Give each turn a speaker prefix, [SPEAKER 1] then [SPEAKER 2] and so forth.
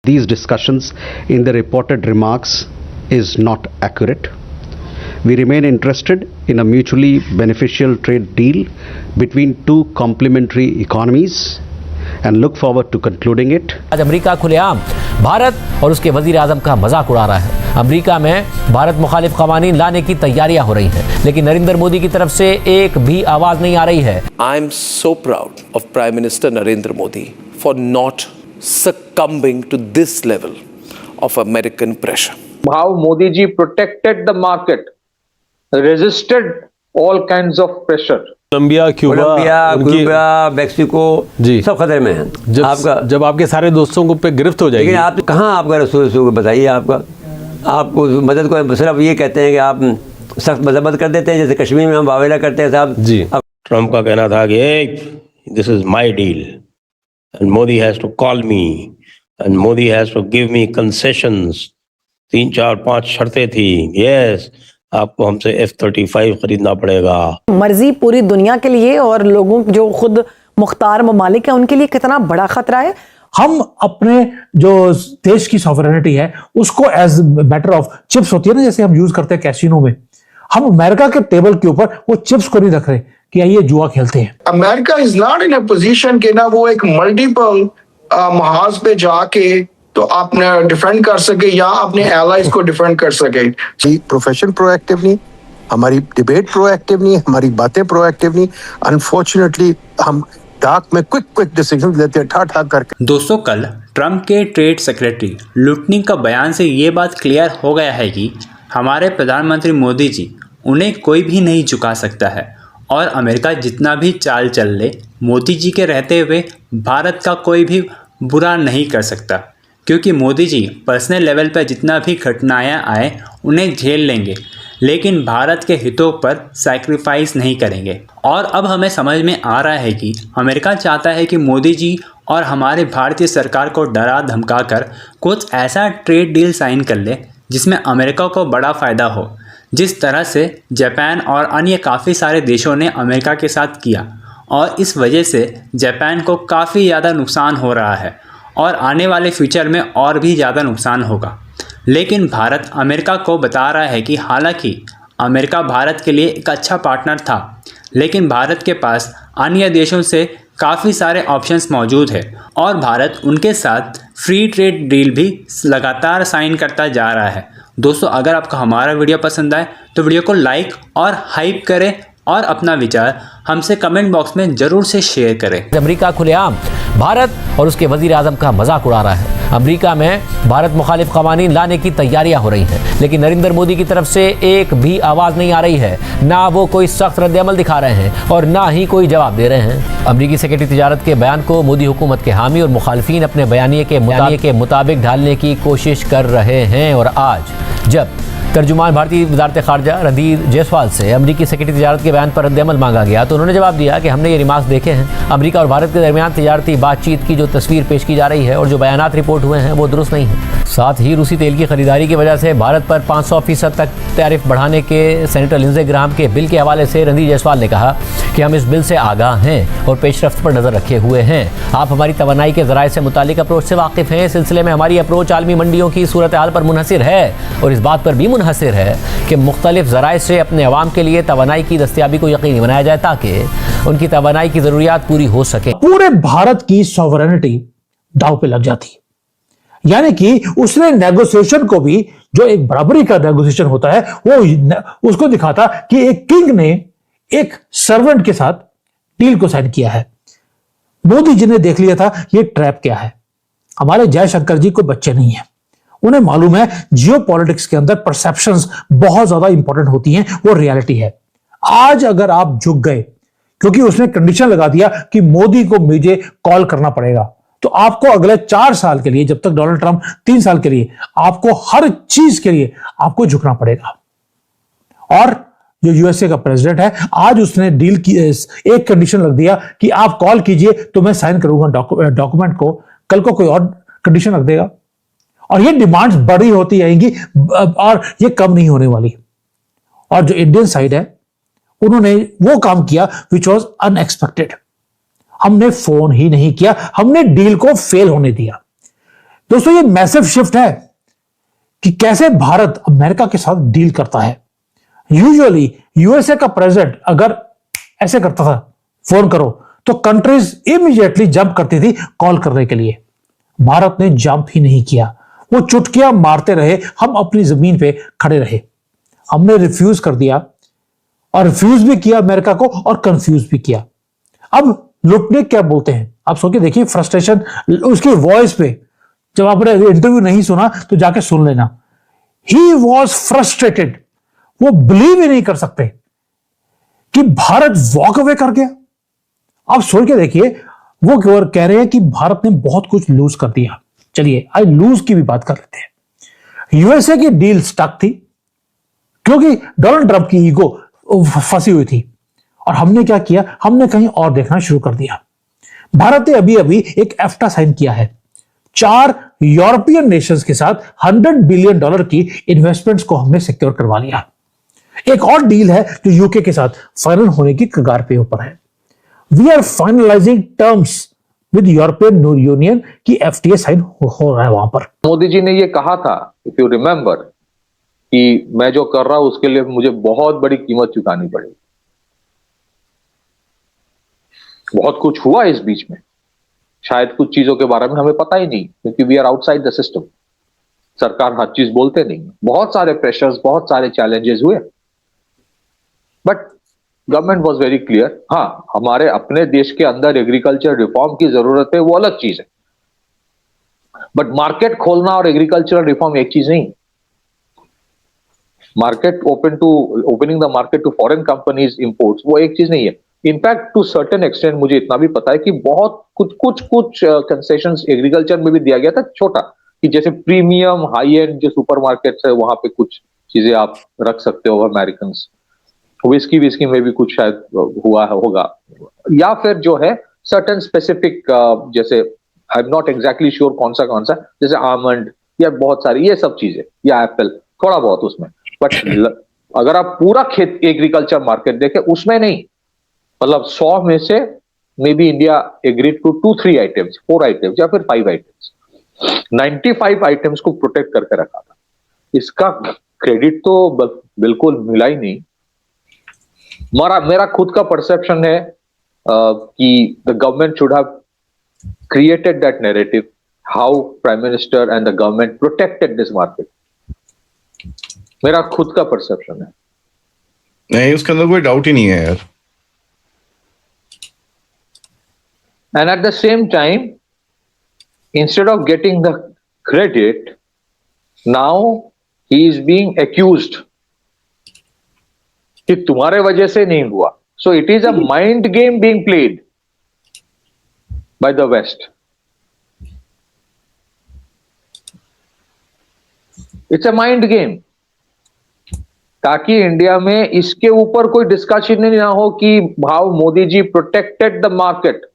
[SPEAKER 1] these discussions in the reported remarks is not accurate. We remain interested in a mutually beneficial trade deal between two complementary economies and look forward to concluding it.
[SPEAKER 2] आज America खुलेआम भारत और उसके वजीर आजम का मजाक उड़ा रहा है। अमेरिका में भारत मुखालिफ कवानीन लाने की तैयारियां हो रही हैं, लेकिन नरेंद्र मोदी की तरफ से एक भी आवाज नहीं आ रही है।
[SPEAKER 3] I am so proud of Prime Minister Narendra Modi for not succumbing to this level of American pressure.
[SPEAKER 4] How Modi ji protected the market, resisted all kinds of pressure.
[SPEAKER 5] Colombia, Cuba,
[SPEAKER 6] Mexico
[SPEAKER 5] जी
[SPEAKER 6] सब खतरे में हैं।
[SPEAKER 5] जब आपके सारे दोस्तों को पे गिरफ्त हो जाएगी,
[SPEAKER 6] लेकिन आप कहाँ आपका रसूल बताइए, आपको मदद को सिर्फ ये कहते हैं कि आप सख्त मजम्मत कर देते हैं, जैसे कश्मीर में हम वावेला करते हैं साहब
[SPEAKER 5] जी।
[SPEAKER 7] ट्रम्प का कहना था कि this is my deal and Modi has to call me and Modi has to give me concessions. 3, 4, 5 शर्तें थी। यस, आपको हमसे F-35 खरीदना पड़ेगा।
[SPEAKER 8] मर्जी पूरी दुनिया के लिए और लोगों जो खुद मुख्तार ममालिक है उनके लिए कितना बड़ा खतरा है।
[SPEAKER 9] हम अपने जो देश की सॉवरेनिटी है उसको एज मैटर ऑफ चिप्स होती है ना, जैसे हम यूज करते हैं कैसीनो में, हम अमेरिका के टेबल के ऊपर वो चिप्स को नहीं रख रहे कि ये जुआ खेलते हैं।
[SPEAKER 10] America is not in a position के ना वो एक मल्टीपल महाज पे जाके तो आपने डिफेंड कर सके या अपने एलाइज को डिफेंड कर सके।
[SPEAKER 11] जी, प्रोफेशन प्रोएक्टिव नहीं, हमारी डिबेट प्रोएक्टिव नहीं, हमारी बातें प्रोएक्टिव नहीं। अनफॉर्चुनेटली हम डार्क में क्विक डिसीजन लेते हैं ठा करके।
[SPEAKER 12] दोस्तों, कल ट्रंप के ट्रेड सेक्रेटरी लुटनिक का बयान से ये बात क्लियर हो गया है कि हमारे प्रधानमंत्री मोदी जी उन्हें कोई भी नहीं झुका सकता है और अमेरिका जितना भी चाल चल ले, मोदी जी के रहते हुए भारत का कोई भी बुरा नहीं कर सकता, क्योंकि मोदी जी पर्सनल लेवल पर जितना भी घटनाएं आए उन्हें झेल लेंगे, लेकिन भारत के हितों पर सैक्रिफाइस नहीं करेंगे। और अब हमें समझ में आ रहा है कि अमेरिका चाहता है कि मोदी जी और हमारे भारतीय सरकार को डरा धमका कर कुछ ऐसा ट्रेड डील साइन कर ले जिसमें अमेरिका को बड़ा फ़ायदा हो, जिस तरह से जापान और अन्य काफ़ी सारे देशों ने अमेरिका के साथ किया, और इस वजह से जापान को काफ़ी ज़्यादा नुकसान हो रहा है और आने वाले फ्यूचर में और भी ज़्यादा नुकसान होगा। लेकिन भारत अमेरिका को बता रहा है कि हालांकि अमेरिका भारत के लिए एक अच्छा पार्टनर था, लेकिन भारत के पास अन्य देशों से काफ़ी सारे ऑप्शंस मौजूद है और भारत उनके साथ फ्री ट्रेड डील भी लगातार साइन करता जा रहा है। दोस्तों, अगर आपको हमारा वीडियो पसंद आए तो वीडियो को लाइक और हाइप करें और अपना विचार हमसे कमेंट बॉक्स में ज़रूर से शेयर करें।
[SPEAKER 2] अमेरिका खुलेआम भारत और उसके वजीर आजम का मजाक उड़ा रहा है। अमेरिका में भारत मुखालिफ कवानीन लाने की तैयारियां हो रही हैं, लेकिन नरेंद्र मोदी की तरफ से एक भी आवाज़ नहीं आ रही है। ना वो कोई सख्त रद्द-ए-अमल दिखा रहे हैं और ना ही कोई जवाब दे रहे हैं। अमेरिकी सेक्रेटरी तिजारत के बयान को मोदी हुकूमत के हामी और मुखालिफिन अपने बयानिए के मुताबिक ढालने की कोशिश कर रहे हैं। और आज जब तर्जुमान भारतीय वजारत खारजा रणधीर जायसवाल से अमेरिकी सेक्रेटरी तिजारत के बयान पर रद्द-ए-अमल मांगा गया तो उन्होंने जवाब दिया कि हमने ये रिमार्क्स देखे हैं। अमेरिका और भारत के दरमियान तिजारती बातचीत की जो तस्वीर पेश की जा रही है और जो बयानात रिपोर्ट हुए हैं वो दुरुस्त नहीं है। साथ ही रूसी तेल की खरीदारी की वजह से भारत पर 500% तक टैरिफ बढ़ाने के सेनेटर लिंडसे ग्राहम के बिल के हवाले से रणधीर जायसवाल ने कहा कि हम इस बिल से आगाह हैं और पेशरफ्त पर नज़र रखे हुए हैं। आप हमारी तवानाई के ज़राए से मुतालिक अप्रोच से वाकिफ़ हैं। इस सिलसिले में हमारी अप्रोच आलमी मंडियों की सूरत हाल पर मुनहसिर है और इस बात पर भी मुनहसिर है कि मुख्तलिफ ज़राए से अपने अवाम के लिए तवानाई की दस्तयाबी को यकीनी बनाया जाए ताकि उनकी तवानाई की ज़रूरियात पूरी हो सके।
[SPEAKER 9] पूरे भारत की सॉवरेनिटी दांव पे लग जाती, यानी कि उसने नेगोशिएशन को भी, जो एक बराबरी का नेगोशिएशन होता है, वो उसको दिखाता कि एक किंग ने एक सर्वेंट के साथ डील को साइन किया है। मोदी जी ने देख लिया था ये ट्रैप क्या है। हमारे जयशंकर जी को बच्चे नहीं है, उन्हें मालूम है जियोपॉलिटिक्स के अंदर परसेप्शंस बहुत ज्यादा इंपॉर्टेंट होती हैं, वो रियलिटी है। आज अगर आप झुक गए क्योंकि उसने कंडीशन लगा दिया कि मोदी को मुझे कॉल करना पड़ेगा, तो आपको अगले 4 साल के लिए, जब तक डोनाल्ड ट्रंप 3 साल के लिए, आपको हर चीज के लिए आपको झुकना पड़ेगा। और जो यूएसए का प्रेसिडेंट है, आज उसने डील की एक कंडीशन लग दिया कि आप कॉल कीजिए तो मैं साइन करूंगा डॉक्यूमेंट को। कल को कोई और कंडीशन रख देगा और ये डिमांड्स बड़ी होती आएंगी और ये कम नहीं होने वाली। और जो इंडियन साइड है, उन्होंने वो काम किया विच वॉज अनएक्सपेक्टेड। हमने फोन ही नहीं किया, हमने डील को फेल होने दिया। दोस्तों ये मैसिव शिफ्ट है कि कैसे भारत अमेरिका के साथ डील करता है। यूजुअली यूएसए का प्रेसिडेंट अगर ऐसे करता था, फोन करो, तो कंट्रीज इमीडिएटली जंप करती थी कॉल करने के लिए। भारत ने जंप ही नहीं किया, वो चुटकियां मारते रहे, हम अपनी जमीन पे खड़े रहे। हमने रिफ्यूज कर दिया, और रिफ्यूज भी किया अमेरिका को और कंफ्यूज भी किया। अब लुटनिक क्या बोलते हैं आप सोच के देखिए, फ्रस्ट्रेशन उसकी वॉइस पे। जब आपने इंटरव्यू नहीं सुना तो जाके सुन लेना। ही वॉज फ्रस्ट्रेटेड, वो बिलीव ही नहीं कर सकते कि भारत वॉक अवे कर गया। आप सोच के देखिए, वो कह रहे हैं कि भारत ने बहुत कुछ लूज कर दिया। चलिए आज लूज की भी बात कर लेते हैं। यूएसए की डील स्टक थी क्योंकि डोनाल्ड ट्रंप की ईगो फंसी हुई थी, और हमने क्या किया, हमने कहीं और देखना शुरू कर दिया। भारत ने अभी अभी एक एफ्टा साइन किया है, 4 यूरोपियन नेशंस के साथ $100 बिलियन की इन्वेस्टमेंट्स को हमने सिक्योर करवा लिया। एक और डील है जो यूके के साथ फाइनल होने की कगार पे ऊपर है। We are finalising terms with European Union की एफटीए साइन हो रहा है वहां पर।
[SPEAKER 4] मोदी जी ने ये कहा था, इफ यू रिमेंबर, कि मैं जो कर रहा हूं उसके लिए मुझे बहुत बड़ी कीमत चुकानी पड़ेगी। बहुत कुछ हुआ इस बीच में, शायद कुछ चीजों के बारे में हमें पता ही नहीं, क्योंकि we are outside the system. सरकार हर चीज बोलते नहीं, बहुत सारे प्रेशर्स, बहुत सारे चैलेंजेस हुए, but government was very clear. हाँ, हमारे अपने देश के अंदर एग्रीकल्चर रिफॉर्म की जरूरत है, वो अलग चीज है, बट मार्केट खोलना और एग्रीकल्चरल रिफॉर्म एक चीज नहीं। Market opening the market to foreign companies imports, वो एक चीज नहीं है। इनफैक्ट टू सर्टेन एक्सटेंट मुझे इतना भी पता है कि बहुत कुछ कंसेशंस एग्रीकल्चर में भी दिया गया था, छोटा, कि जैसे प्रीमियम हाई एंड जो सुपरमार्केट्स है वहां पे कुछ चीजें आप रख सकते हो। अमेरिकन विस्की में भी कुछ शायद हुआ होगा, या फिर जो है सर्टेन स्पेसिफिक, जैसे I am not exactly sure कौन सा, जैसे आमंड या बहुत सारी ये सब चीजें, या एप्पल, थोड़ा बहुत उसमें। बट अगर आप पूरा खेत एग्रीकल्चर मार्केट देखें, उसमें नहीं, मतलब 100 में से maybe India agreed to 2-3 items, 4 items या फिर 5 आइटम्स, 95 आइटम्स को प्रोटेक्ट करके रखा था। इसका क्रेडिट तो बिल्कुल मिला ही नहीं। मेरा खुद का परसेप्शन है कि the government should have created that narrative, how prime minister and the government protected this market. मेरा खुद का परसेप्शन है।
[SPEAKER 13] नहीं, उसके अंदर कोई डाउट ही नहीं है यार।
[SPEAKER 4] And at the same time, instead of getting the credit, now he is being accused कि तुम्हारे वजह से नहीं हुआ। So it is a mind game being played by the West. It's a mind game, ताकि इंडिया में इसके ऊपर कोई डिस्कशन ही ना हो कि how Modi ji protected the market